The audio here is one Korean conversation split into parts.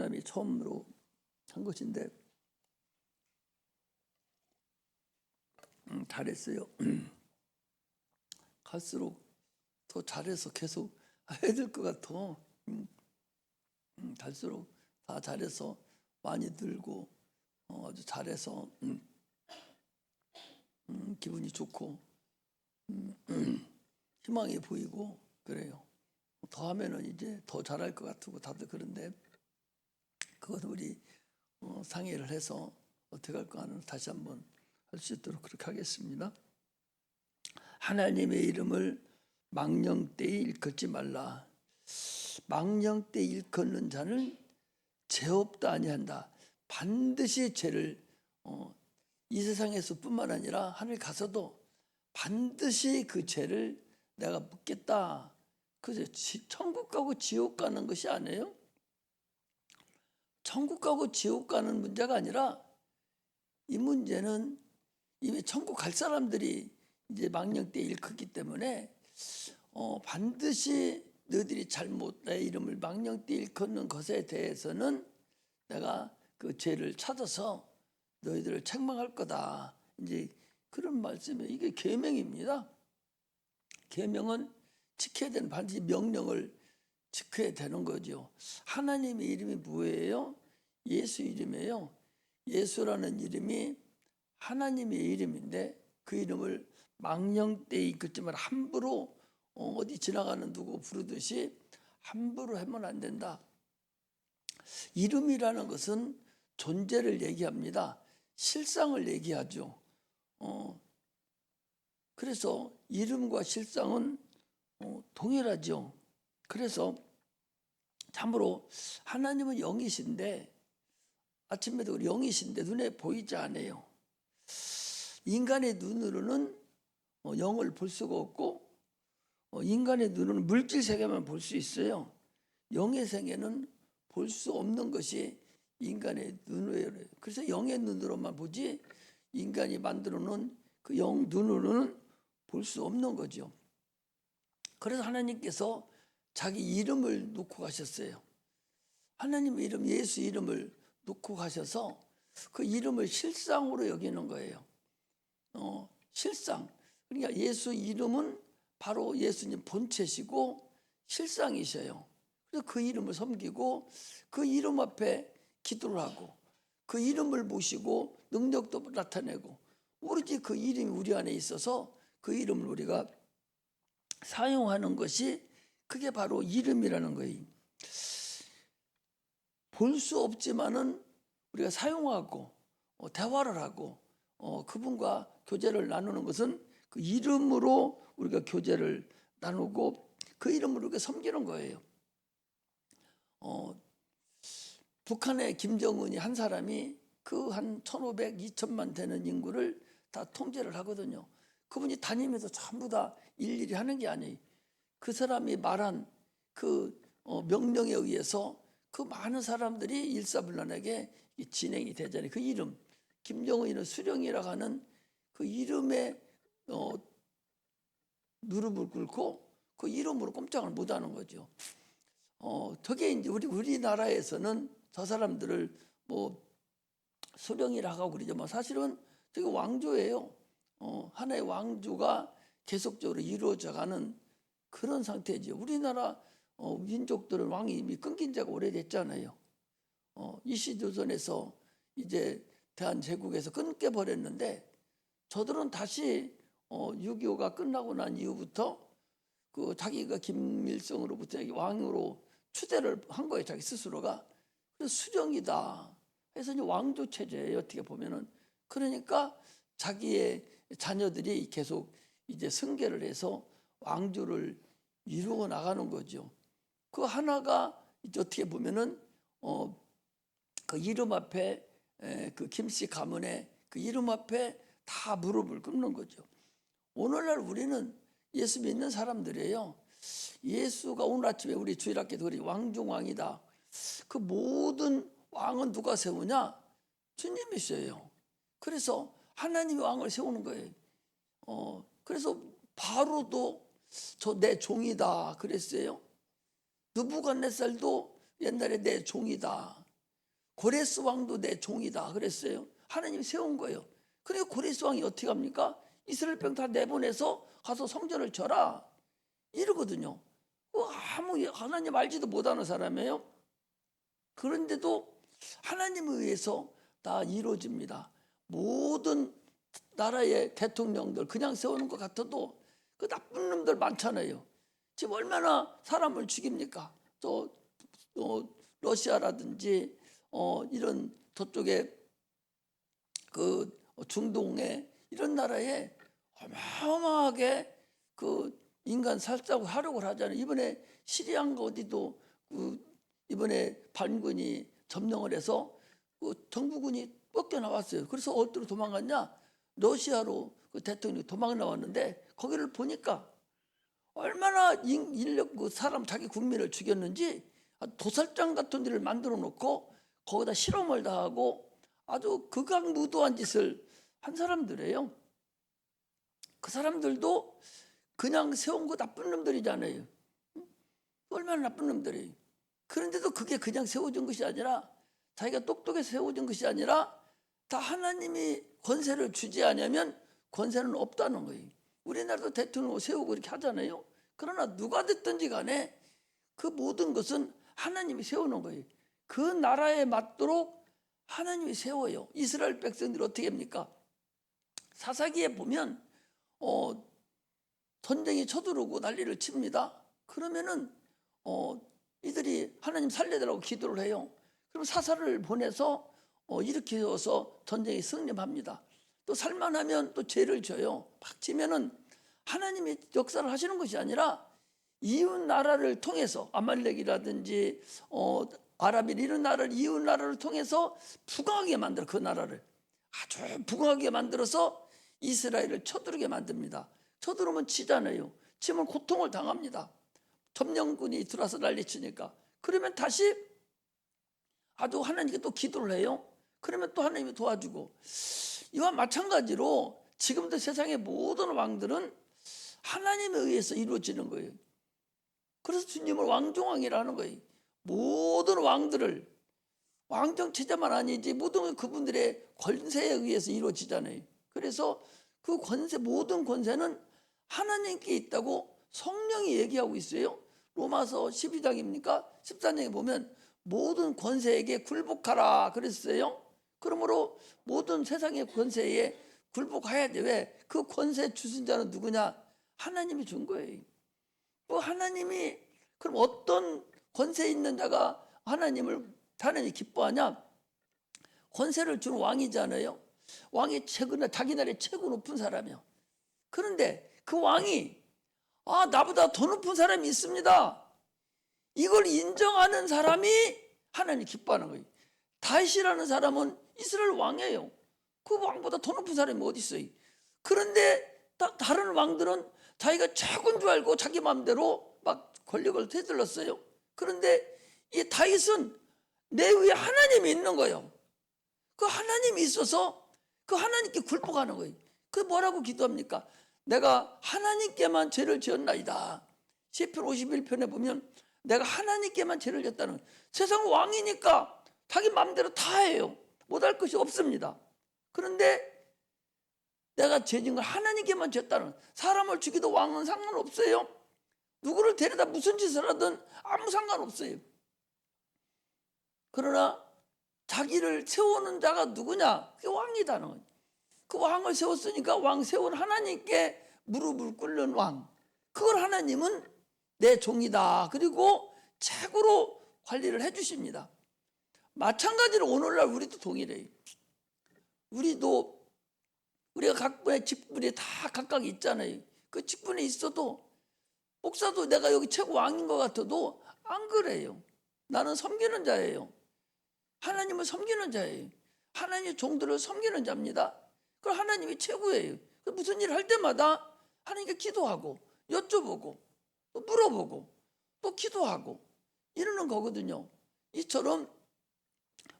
사람이 처음으로 한 것인데 잘했어요. 갈수록 더 잘해서 계속 해야 될 것 같아. 갈수록 다 잘해서 많이 들고 아주 잘해서 기분이 좋고 희망이 보이고 그래요. 더 하면은 이제 더 잘할 것 같고 다들 그런데 그건 우리 상의를 해서 어떻게 할까 하는 다시 한번 할 수 있도록 그렇게 하겠습니다. 하나님의 이름을 망령되이 일컫지 말라. 망령되이 일컫는 자는 죄 없다 아니한다. 반드시 죄를 이 세상에서뿐만 아니라 하늘 가서도 반드시 그 죄를 내가 묻겠다. 그죠? 천국 가고 지옥 가는 것이 아니에요. 천국 가고 지옥 가는 문제가 아니라 이 문제는 이미 천국 갈 사람들이 이제 망령되이 일컫기 때문에 반드시 너희들이 잘못 내 이름을 망령되이 일컫는 것에 대해서는 내가 그 죄를 찾아서 너희들을 책망할 거다. 이제 그런 말씀이에요. 이게 계명입니다. 계명은 지켜야 되는 반드시 명령을 지켜야 되는 거죠. 하나님의 이름이 뭐예요? 예수 이름이에요. 예수라는 이름이 하나님의 이름인데 그 이름을 망령되이 일컫지만 함부로 어디 지나가는 누구 부르듯이 함부로 하면 안 된다. 이름이라는 것은 존재를 얘기합니다. 실상을 얘기하죠. 그래서 이름과 실상은 동일하죠. 그래서 참으로 하나님은 영이신데 아침에도 영이신데 눈에 보이지 않아요. 인간의 눈으로는 영을 볼 수가 없고 인간의 눈으로는 물질 세계만 볼 수 있어요. 영의 세계는 볼 수 없는 것이 인간의 눈이에요. 그래서 영의 눈으로만 보지 인간이 만들어 놓은 그 영 눈으로는 볼 수 없는 거죠. 그래서 하나님께서 자기 이름을 놓고 가셨어요. 하나님의 이름 예수 이름을 놓고 가셔서 그 이름을 실상으로 여기는 거예요. 실상. 그러니까 예수 이름은 바로 예수님 본체시고 실상이셔요. 그래서 그 이름을 섬기고 그 이름 앞에 기도를 하고 그 이름을 모시고 능력도 나타내고 오로지 그 이름이 우리 안에 있어서 그 이름을 우리가 사용하는 것이 그게 바로 이름이라는 거예요. 볼 수 없지만은 우리가 사용하고 대화를 하고 그분과 교제를 나누는 것은 그 이름으로 우리가 교제를 나누고 그 이름으로 우리가 섬기는 거예요. 북한의 김정은이 한 사람이 그 한 1,500, 2,000만 되는 인구를 다 통제를 하거든요. 그분이 다니면서 전부 다 일일이 하는 게 아니에요. 그 사람이 말한 그 명령에 의해서 그 많은 사람들이 일사불란하게 진행이 되잖아요. 그 이름 김정은이는 수령이라고 하는 그 이름에 무릎을 꿇고 그 이름으로 꼼짝을 못하는 거죠. 저게 이제 우리나라에서는 저 사람들을 뭐 수령이라고 하고 그러죠. 사실은 저게 왕조예요. 하나의 왕조가 계속적으로 이루어져가는 그런 상태죠. 우리나라 민족들은 왕이 이미 끊긴 지가 오래됐잖아요. 이시조선에서 이제 대한제국에서 끊겨 버렸는데 저들은 다시 6.25가 끝나고 난 이후부터 그 자기가 김일성으로부터 왕으로 추대를 한 거예요. 자기 스스로가. 그래서 수령이다 해서 이제 왕조 체제예요. 어떻게 보면은. 그러니까 자기의 자녀들이 계속 이제 승계를 해서 왕조를 이루어 나가는 거죠. 그 하나가 이제 어떻게 보면은 그 이름 앞에 그 김씨 가문의 그 이름 앞에 다 무릎을 꿇는 거죠. 오늘날 우리는 예수 믿는 사람들이에요. 예수가 오늘 아침에 우리 주일학교도 그래 왕중왕이다. 그 모든 왕은 누가 세우냐? 주님이셔요. 그래서 하나님의 왕을 세우는 거예요. 그래서 바로도 저 내 종이다 그랬어요. 느부갓네살도 옛날에 내 종이다. 고레스 왕도 내 종이다 그랬어요. 하나님이 세운 거예요. 그러니까 고레스 왕이 어떻게 합니까? 이스라엘 병 다 내보내서 가서 성전을 쳐라 이러거든요. 아무 하나님 알지도 못하는 사람이에요. 그런데도 하나님에 의해서 다 이루어집니다. 모든 나라의 대통령들 그냥 세우는 것 같아도 그 나쁜 놈들 많잖아요. 지금 얼마나 사람을 죽입니까? 또 러시아라든지 이런 저쪽에 그 중동에 이런 나라에 어마어마하게 그 인간 살자고 하려고 하잖아요. 이번에 시리아인가 어디도 이번에 반군이 점령을 해서 정부군이 뻗겨 나왔어요. 그래서 어디로 도망갔냐? 러시아로 그 대통령이 도망 나왔는데 거기를 보니까 얼마나 인력 사람 자기 국민을 죽였는지 도살장 같은 데를 만들어 놓고 거기다 실험을 다 하고 아주 극악무도한 짓을 한 사람들이에요. 그 사람들도 그냥 세운 거 나쁜 놈들이잖아요. 얼마나 나쁜 놈들이. 그런데도 그게 그냥 세워진 것이 아니라 자기가 똑똑해서 세워진 것이 아니라 다 하나님이 권세를 주지 않으면 권세는 없다는 거예요. 우리나라도 대통령을 세우고 이렇게 하잖아요. 그러나 누가 됐든지 간에 그 모든 것은 하나님이 세우는 거예요. 그 나라에 맞도록 하나님이 세워요. 이스라엘 백성들이 어떻게 합니까? 사사기에 보면 전쟁이 쳐들어오고 난리를 칩니다. 그러면은 이들이 하나님 살려달라고 기도를 해요. 그럼 사사를 보내서 일으켜서 전쟁이 승리합니다. 또 살만하면 또 죄를 져요. 막 지면은 하나님이 역사를 하시는 것이 아니라 이웃 나라를 통해서 아말렉이라든지 아랍인 이런 나라를 이웃 나라를 통해서 부강하게 만들어 그 나라를 아주 부강하게 만들어서 이스라엘을 쳐들게 만듭니다. 쳐들으면 치잖아요. 치면 고통을 당합니다. 점령군이 들어와서 난리치니까. 그러면 다시 아주 하나님께 또 기도를 해요. 그러면 또 하나님이 도와주고. 이와 마찬가지로 지금도 세상의 모든 왕들은 하나님에 의해서 이루어지는 거예요. 그래서 주님을 왕중왕이라는 거예요. 모든 왕들을 왕정 체제만 아니지 모든 그분들의 권세에 의해서 이루어지잖아요. 그래서 그 권세 모든 권세는 하나님께 있다고 성령이 얘기하고 있어요. 로마서 12장입니까? 14장에 보면 모든 권세에게 굴복하라 그랬어요. 그러므로 모든 세상의 권세에 굴복해야 돼. 왜? 그 권세 주신 자는 누구냐? 하나님이 준 거예요. 하나님이 그럼 어떤 권세 있는 자가 하나님이 기뻐하냐? 권세를 준 왕이잖아요. 왕이 자기 나라의 최고 높은 사람이요. 그런데 그 왕이 나보다 더 높은 사람이 있습니다. 이걸 인정하는 사람이 하나님 기뻐하는 거예요. 다윗이라는 사람은 이스라엘 왕이에요. 그 왕보다 더 높은 사람이 어디 있어요? 그런데 다른 왕들은 자기가 최고인 줄 알고 자기 마음대로 막 권력을 되들렀어요. 그런데 이 다윗은 내 위에 하나님이 있는 거예요. 그 하나님이 있어서 그 하나님께 굴복하는 거예요. 그 뭐라고 기도합니까? 내가 하나님께만 죄를 지었나이다. 시편 51편에 보면 내가 하나님께만 죄를 졌다는 세상 왕이니까 자기 마음대로 다 해요. 못할 것이 없습니다. 그런데 내가 죄진 걸 하나님께만 졌다는 사람을 죽이도 왕은 상관없어요. 누구를 데려다 무슨 짓을 하든 아무 상관없어요. 그러나 자기를 세우는 자가 누구냐? 그게 왕이다는 거예요. 그 왕을 세웠으니까 왕 세운 하나님께 무릎을 꿇는 왕. 그걸 하나님은 내 종이다. 그리고 최고로 관리를 해주십니다. 마찬가지로 오늘날 우리도 동일해요. 우리가 각분의 직분이 다 각각 있잖아요. 그 직분이 있어도 목사도 내가 여기 최고 왕인 것 같아도 안 그래요. 나는 섬기는 자예요. 하나님을 섬기는 자예요. 하나님의 종들을 섬기는 자입니다. 그럼 하나님이 최고예요. 무슨 일을 할 때마다 하나님께 기도하고 여쭤보고 또 물어보고 또 기도하고 이러는 거거든요. 이처럼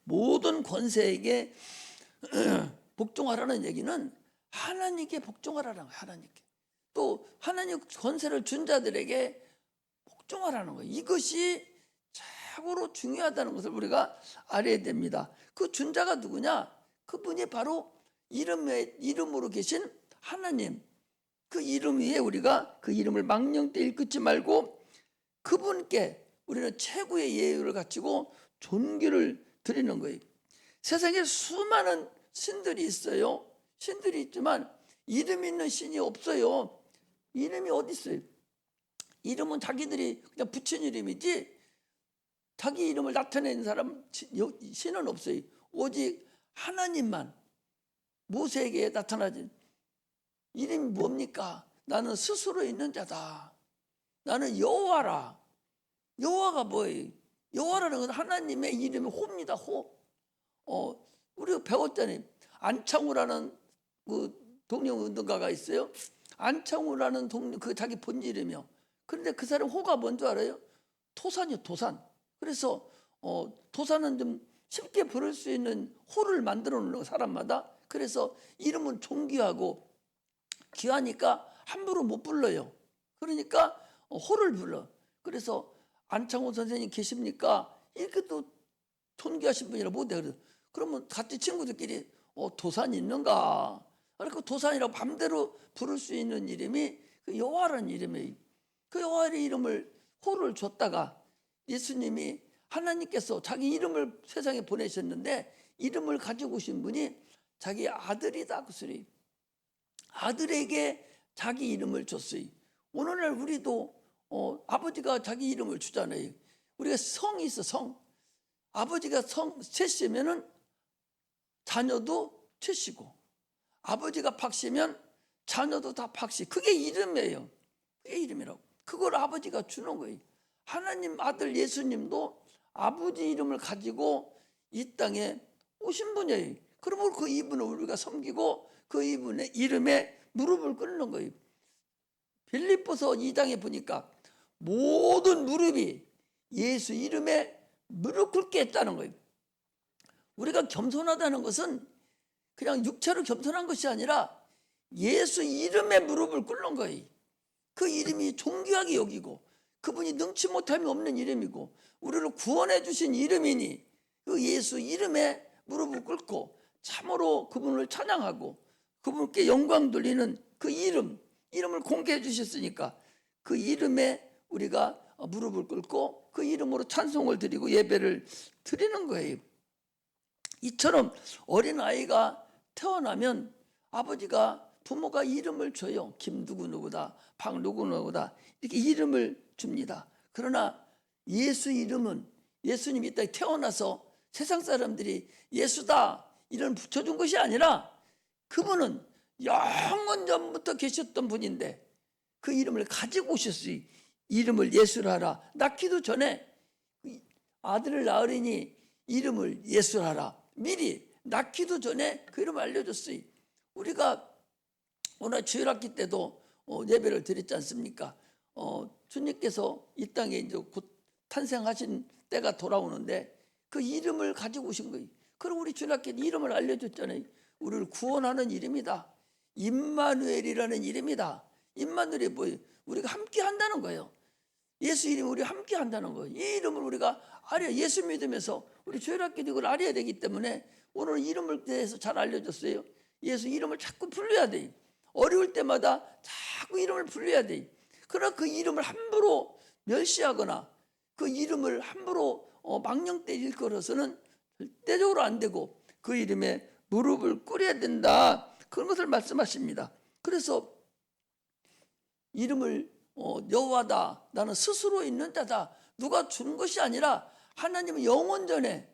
모든 권세에게 복종하라는 얘기는 하나님께 복종하라는 거예요. 하나님께. 또 하나님 권세를 준 자들에게 복종하라는 거예요. 이것이 최고로 중요하다는 것을 우리가 알아야 됩니다. 그 준자가 누구냐? 그분이 바로 이름으로 계신 하나님. 그 이름 위에 우리가 그 이름을 망령되 일컫지 말고 그분께 우리는 최고의 예의를 갖추고 존귀를 드리는 거예요. 세상에 수많은 신들이 있어요. 신들이 있지만 이름 있는 신이 없어요. 이름이 어디 있어요? 이름은 자기들이 그냥 붙인 이름이지 자기 이름을 나타내는 사람 신은 없어요. 오직 하나님만 모세에게 나타나진 이름이 뭡니까? 나는 스스로 있는 자다. 나는 여호와라. 여호와가 뭐예요? 여호와라는 건 하나님의 이름이 호입니다. 호. 우리가 배웠잖아요. 안창우라는 그 독립운동가가 있어요. 안창우라는 그 자기 본 이름이요. 그런데 그 사람 호가 뭔 줄 알아요? 토산이요, 토산. 그래서 토산은 좀 쉽게 부를 수 있는 호를 만들어 놓는 사람마다. 그래서 이름은 존귀하고 귀하니까 함부로 못 불러요. 그러니까 호를 불러. 그래서 안창호 선생님 계십니까? 이렇게 또 존귀하신 분이라 못해. 그러면 같이 친구들끼리 도산 있는가? 그러니까 도산이라고 맘대로 부를 수 있는 이름이 그 여호와라는 이름이에요. 그 여호와의 이름을 호를 줬다가 예수님이 하나님께서 자기 이름을 세상에 보내셨는데 이름을 가지고 오신 분이 자기 아들이다 그 소리. 아들에게 자기 이름을 줬어요. 오늘날 우리도 아버지가 자기 이름을 주잖아요. 우리가 성이 있어 성. 아버지가 성 최씨면은 자녀도 최씨고 아버지가 박씨면 자녀도 다 박씨. 그게 이름이에요. 그게 이름이라고. 그걸 아버지가 주는 거예요. 하나님 아들 예수님도 아버지 이름을 가지고 이 땅에 오신 분이에요. 그러면 그 이분을 우리가 섬기고 그 이분의 이름에 무릎을 꿇는 거예요. 빌립보서 2장에 보니까 모든 무릎이 예수 이름에 무릎 꿇게 했다는 거예요. 우리가 겸손하다는 것은 그냥 육체로 겸손한 것이 아니라 예수 이름에 무릎을 꿇는 거예요. 그 이름이 존귀하게 여기고 그분이 능치 못함이 없는 이름이고 우리를 구원해 주신 이름이니 그 예수 이름에 무릎을 꿇고 참으로 그분을 찬양하고 그분께 영광 돌리는 그 이름을 공개해 주셨으니까 그 이름에 우리가 무릎을 꿇고 그 이름으로 찬송을 드리고 예배를 드리는 거예요. 이처럼 어린아이가 태어나면 부모가 이름을 줘요. 김 누구누구다, 박 누구누구다 이렇게 이름을 줍니다. 그러나 예수 이름은 예수님이 이 땅에 태어나서 세상 사람들이 예수다 이름 붙여준 것이 아니라 그분은 영원 전부터 계셨던 분인데 그 이름을 가지고 오셨어요. 이름을 예수라 하라. 낳기도 전에 아들을 낳으리니 이름을 예수라 하라. 미리 낳기도 전에 그 이름을 알려줬어요. 우리가 오늘 주일학기 때도 예배를 드렸지 않습니까? 주님께서 이 땅에 이제 곧 탄생하신 때가 돌아오는데 그 이름을 가지고 오신 거예요. 그리고 우리 주일학기 이름을 알려줬잖아요. 우리를 구원하는 이름이다. 임마누엘이라는 이름이다. 임마누엘이 뭐예요? 우리가 함께 한다는 거예요. 예수 이름이 우리 함께 한다는 거예요. 이 이름을 우리가 알아야 예수 믿으면서 우리 주일학기도 이걸 알아야 되기 때문에 오늘 이름을 대해서 잘 알려줬어요. 예수 이름을 자꾸 불러야 돼요. 어려울 때마다 자꾸 이름을 불러야 돼요. 그러나 그 이름을 함부로 멸시하거나 그 이름을 함부로 망령되 일컬어서는 절대적으로 안 되고 그 이름에 무릎을 꿇어야 된다. 그런 것을 말씀하십니다. 그래서 이름을 여호와다. 나는 스스로 있는 자다. 누가 주는 것이 아니라 하나님은 영원 전에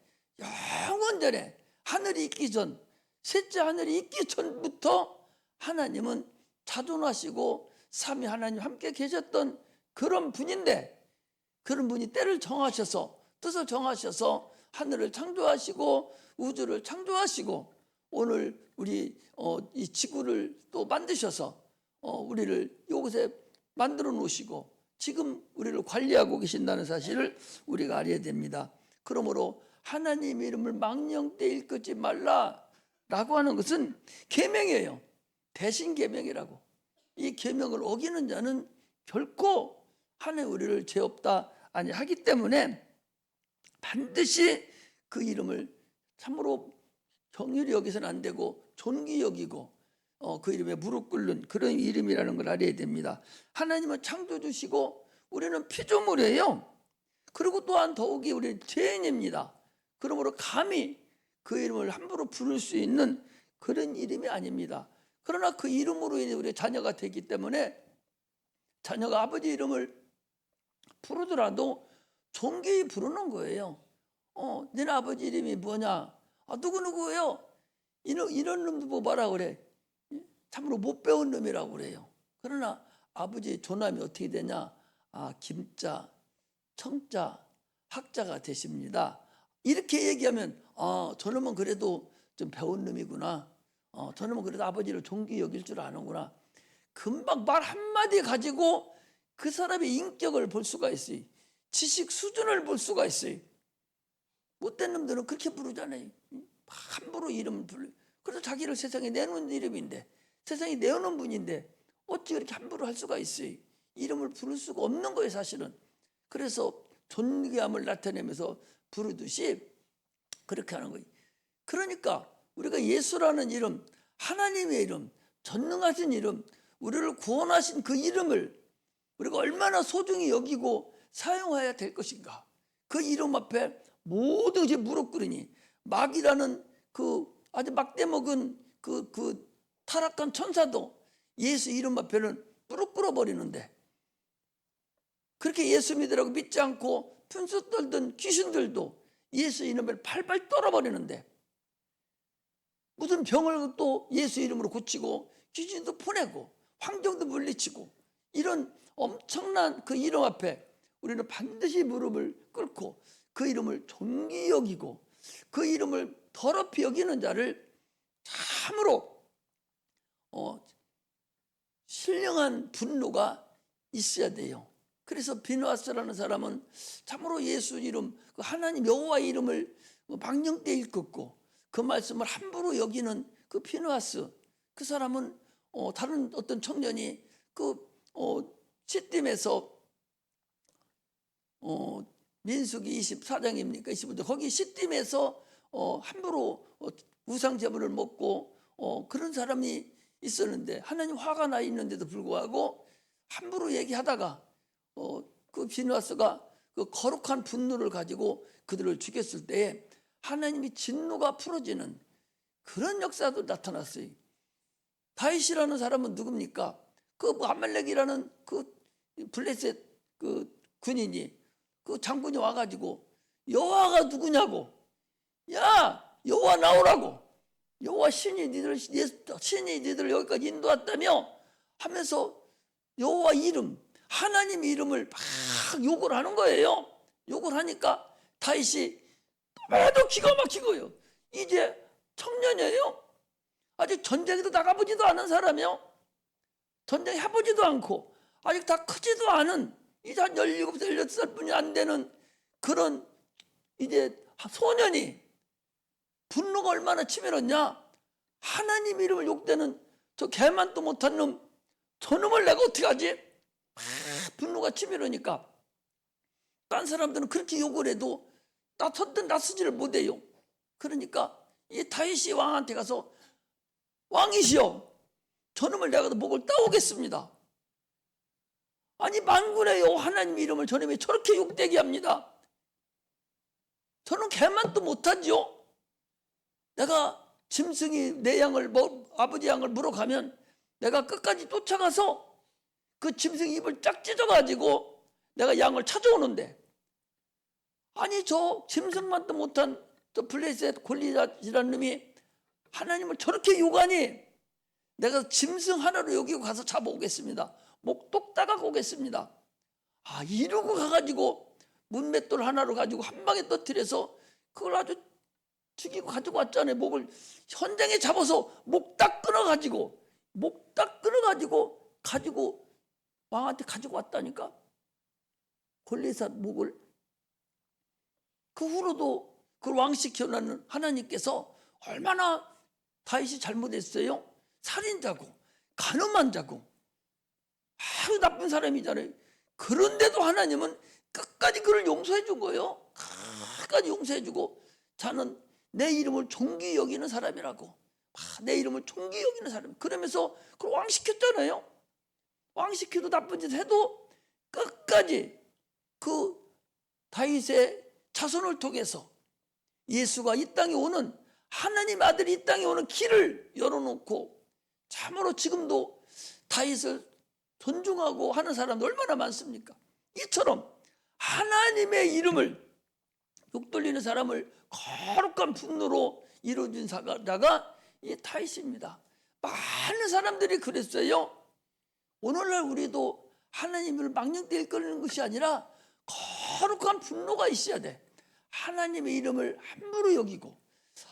하늘이 있기 전 셋째 하늘이 있기 전부터 하나님은 자존하시고 삼위 하나님 함께 계셨던 그런 분인데 그런 분이 때를 정하셔서 뜻을 정하셔서 하늘을 창조하시고 우주를 창조하시고 오늘 우리 이 지구를 또 만드셔서 우리를 이곳에 만들어 놓으시고 지금 우리를 관리하고 계신다는 사실을 우리가 알아야 됩니다. 그러므로 하나님 이름을 망령되 일컫지 말라라고 하는 것은 계명이에요. 대신 계명이라고. 이 계명을 어기는 자는 결코 하나님 우리를 죄 없다 아니 하기 때문에 반드시 그 이름을 참으로 경휼히 여기서는 안 되고 존귀 여기고 그 이름에 무릎 꿇는 그런 이름이라는 걸 알아야 됩니다. 하나님은 창조주시고 우리는 피조물이에요. 그리고 또한 더욱이 우리는 죄인입니다. 그러므로 감히 그 이름을 함부로 부를 수 있는 그런 이름이 아닙니다. 그러나 그 이름으로 인해 우리 자녀가 되기 때문에 자녀가 아버지 이름을 부르더라도 존귀히 부르는 거예요. 너네 아버지 이름이 뭐냐? 누구누구예요? 이런 놈도 뽑아라 그래. 참으로 못 배운 놈이라고 그래요. 그러나 아버지의 존함이 어떻게 되냐? 김자, 청자, 학자가 되십니다. 이렇게 얘기하면 저놈은 그래도 좀 배운 놈이구나. 저놈은 그래도 아버지를 존귀히 여길 줄 아는구나. 금방 말 한마디 가지고 그 사람의 인격을 볼 수가 있어요. 지식 수준을 볼 수가 있어요. 못된 놈들은 그렇게 부르잖아요. 함부로 이름을 불러. 그래서 자기를 세상에 내놓은 이름인데, 세상에 내어놓은 분인데 어찌 그렇게 함부로 할 수가 있어요. 이름을 부를 수가 없는 거예요, 사실은. 그래서 존귀함을 나타내면서 부르듯이 그렇게 하는 거예요. 그러니까 우리가 예수라는 이름, 하나님의 이름, 전능하신 이름, 우리를 구원하신 그 이름을 우리가 얼마나 소중히 여기고 사용해야 될 것인가. 그 이름 앞에 모두 이제 무릎 꿇으니 마귀라는 그 아주 막대먹은 그 타락한 천사도 예수 이름 앞에는 무릎 꿇어버리는데, 그렇게 예수 믿으라고 믿지 않고 분수 떨던 귀신들도 예수 이름을 팔팔 떨어버리는데, 무슨 병을 또 예수 이름으로 고치고 귀신도 보내고 황정도 물리치고, 이런 엄청난 그 이름 앞에 우리는 반드시 무릎을 꿇고 그 이름을 존귀히 여기고 그 이름을 더럽히 여기는 자를 참으로 신령한 분노가 있어야 돼요. 그래서 비누아스라는 사람은 참으로 예수 이름, 그 하나님 여호와 이름을 망령되이 일컫고 그 말씀을 함부로 여기는 그 비누아스, 그 사람은 다른 어떤 청년이 그 시딤에서 민수기 24장입니까? 25장 거기 시딤에서 함부로 우상 제물을 먹고 그런 사람이 있었는데, 하나님 화가 나 있는데도 불구하고 함부로 얘기하다가 그 비누아스가 그 거룩한 분노를 가지고 그들을 죽였을 때에 하나님이 진노가 풀어지는 그런 역사도 나타났어요. 다윗이라는 사람은 누굽니까? 그 아말렉이라는 그 블레셋 그 군인이, 그 장군이 와가지고 여호와가 누구냐고, 야 여호와 나오라고, 여호와 신이 니들 여기까지 인도했다며 하면서 여호와 이름, 하나님 이름을 막 욕을 하는 거예요. 욕을 하니까 다윗이 매도 기가 막히고요. 이제 청년이에요. 아직 전쟁에도 나가보지도 않은 사람이요. 전쟁 해보지도 않고 아직 다 크지도 않은 이제 한 17살, 16살뿐이 안 되는 그런 이제 소년이 분노가 얼마나 치밀었냐. 하나님 이름을 욕되는 저 개만도 못한 놈, 저놈을 내가 어떻게 하지? 분노가 치밀으니까 딴 사람들은 그렇게 욕을 해도 나서지를 못해요. 그러니까 이 다윗이 왕한테 가서 왕이시여, 저놈을 내가 목을 따오겠습니다. 아니 만군의 여호와 하나님 이름을 저놈이 저렇게 욕되게 합니다. 저는 개만도 못하죠. 내가 짐승이 내 양을 아버지 양을 물어가면 내가 끝까지 쫓아가서 그 짐승 입을 쫙 찢어가지고 내가 양을 찾아오는데, 아니 저 짐승만도 못한 저 블레셋 골리앗이라는 놈이 하나님을 저렇게 욕하니 내가 짐승 하나로 여기고 가서 잡아오겠습니다. 목 똑 따가고 오겠습니다. 이러고 가가지고 문맷돌 하나로 가지고 한 방에 터뜨려서 그걸 아주 죽이고 가지고 왔잖아요. 목을 현장에 잡아서 목 딱 끊어가지고 가지고 왕한테 가지고 왔다니까. 골리앗 목을. 그 후로도 그걸 왕시켜놓는 하나님께서 얼마나 다윗이 잘못했어요. 살인자고 간음한 자고 아주 나쁜 사람이잖아요. 그런데도 하나님은 끝까지 그를 용서해 준 거예요. 끝까지 용서해주고 자는 내 이름을 존귀 여기는 사람이라고. 내 이름을 존귀 여기는 사람. 그러면서 그걸 왕시켰잖아요. 왕시켜도 나쁜 짓 해도 끝까지 그 다윗의 자손을 통해서 예수가 이 땅에 오는, 하나님 아들이 이 땅에 오는 길을 열어놓고, 참으로 지금도 다윗을 존중하고 하는 사람도 얼마나 많습니까? 이처럼 하나님의 이름을 욕돌리는 사람을 거룩한 분노로 이루어진 자가 이 다윗입니다. 많은 사람들이 그랬어요. 오늘날 우리도 하나님을 망령되이 이끌는 것이 아니라 거룩한 분노가 있어야 돼. 하나님의 이름을 함부로 여기고,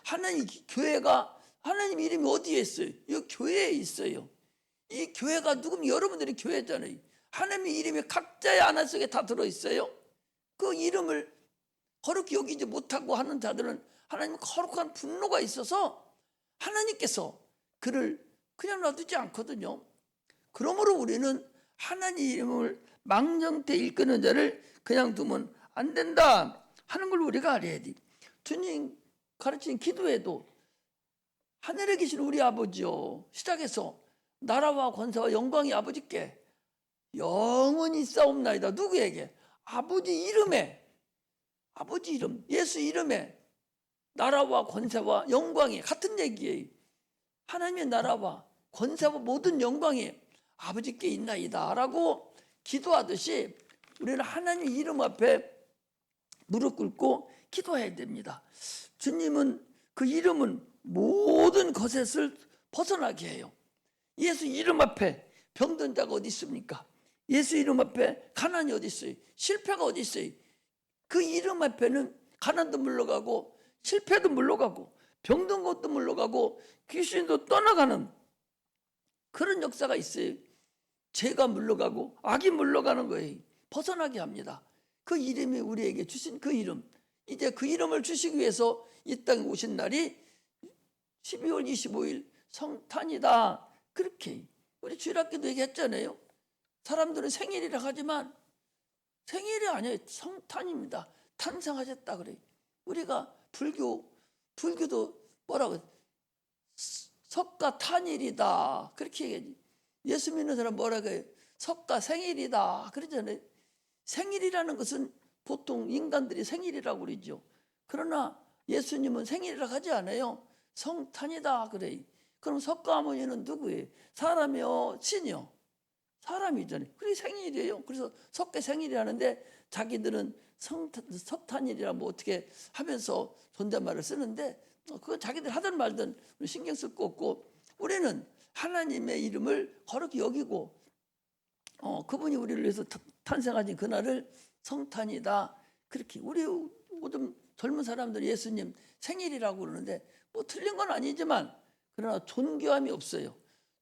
하나님 교회가, 하나님 이름이 어디에 있어요? 이 교회에 있어요. 이 교회가 누구면 여러분들이 교회잖아요. 하나님의 이름이 각자의 하나 속에 다 들어있어요. 그 이름을 거룩히 여기지 못하고 하는 자들은 하나님 거룩한 분노가 있어서 하나님께서 그를 그냥 놔두지 않거든요. 그러므로 우리는 하나님 이름을 망령되이 이끄는 자를 그냥 두면 안 된다 하는 걸 우리가 알아야 돼. 주님 가르친 기도에도 하늘에 계신 우리 아버지요, 시작해서 나라와 권세와 영광이 아버지께 영원히 있사옵나이다. 누구에게? 아버지 이름에, 아버지 이름, 예수 이름에 나라와 권세와 영광이 같은 얘기예요. 하나님의 나라와 권세와 모든 영광이 아버지께 있나이다 라고 기도하듯이 우리는 하나님 이름 앞에 무릎 꿇고 기도해야 됩니다. 주님은 그 이름은 모든 것에서 벗어나게 해요. 예수 이름 앞에 병든 자가 어디 있습니까? 예수 이름 앞에 가난이 어디 있어요? 실패가 어디 있어요? 그 이름 앞에는 가난도 물러가고 실패도 물러가고 병든 것도 물러가고 귀신도 떠나가는 그런 역사가 있어요. 죄가 물러가고 악이 물러가는 거예요. 벗어나게 합니다. 그 이름이 우리에게 주신 그 이름, 이제 그 이름을 주시기 위해서 이 땅에 오신 날이 12월 25일 성탄이다. 그렇게 우리 주일학교도 얘기했잖아요. 사람들은 생일이라 하지만 생일이 아니에요. 성탄입니다. 탄생하셨다 그래요. 우리가 불교도 뭐라고 석가탄일이다 그렇게 얘기하지. 예수 믿는 사람 뭐라고 해요? 석가 생일이다 그러잖아요. 생일이라는 것은 보통 인간들이 생일이라고 그러죠. 그러나 예수님은 생일이라고 하지 않아요. 성탄이다 그래요. 그럼 석가 어머니는 누구예요? 사람이요? 신이요? 사람이잖아요. 그게 생일이에요. 그래서 석가 생일이 하는데 자기들은 석탄일이라 뭐 어떻게 하면서 존댓말을 쓰는데 그건 자기들 하든 말든 신경 쓸 거 없고, 우리는 하나님의 이름을 거룩히 여기고 그분이 우리를 위해서 탄생하신 그날을 성탄이다 그렇게. 우리 모든 젊은 사람들 예수님 생일이라고 그러는데 뭐 틀린 건 아니지만 그러나 존귀함이 없어요.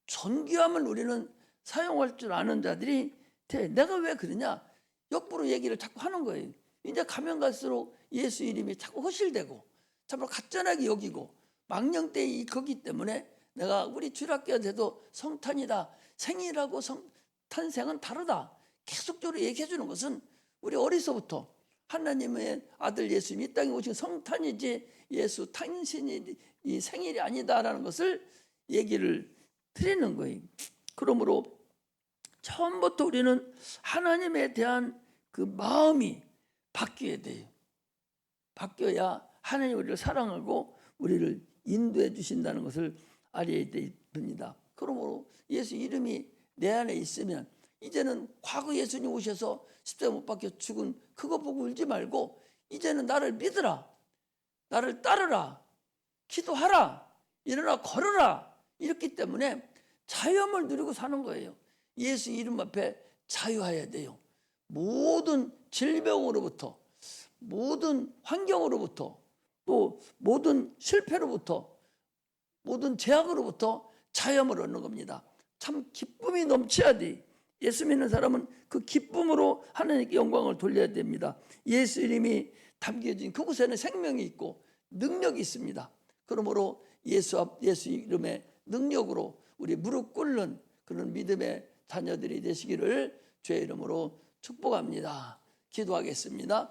존귀함을 우리는 사용할 줄 아는 자들이 내가 왜 그러냐 역부로 얘기를 자꾸 하는 거예요. 이제 가면 갈수록 예수 이름이 자꾸 허실되고 참으로 가짜나게 여기고 망령되이 거기 때문에 내가 우리 주일학교한테도 성탄이다, 생일하고 탄생은 다르다 계속적으로 얘기해 주는 것은 우리 어려서부터 하나님의 아들 예수님이 이 땅에 오신 성탄이지 예수 탄신이 이 생일이 아니다라는 것을 얘기를 드리는 거예요. 그러므로 처음부터 우리는 하나님에 대한 그 마음이 바뀌어야 돼요. 바뀌어야 하나님 우리를 사랑하고 우리를 인도해 주신다는 것을 알아야 됩니다. 그러므로 예수 이름이 내 안에 있으면 이제는 과거 예수님 오셔서 십자가 못 박혀 죽은 그거 보고 울지 말고 이제는 나를 믿으라, 나를 따르라, 기도하라, 일어나 걸어라 이렇기 때문에 자유함을 누리고 사는 거예요. 예수 이름 앞에 자유해야 돼요. 모든 질병으로부터, 모든 환경으로부터, 또 모든 실패로부터, 모든 제약으로부터 자유함을 얻는 겁니다. 참 기쁨이 넘쳐야 돼. 예수 믿는 사람은 그 기쁨으로 하나님께 영광을 돌려야 됩니다. 예수 이름이 담겨진 그곳에는 생명이 있고 능력이 있습니다. 그러므로 예수 이름의 능력으로 우리 무릎 꿇는 그런 믿음의 자녀들이 되시기를 주의 이름으로 축복합니다. 기도하겠습니다.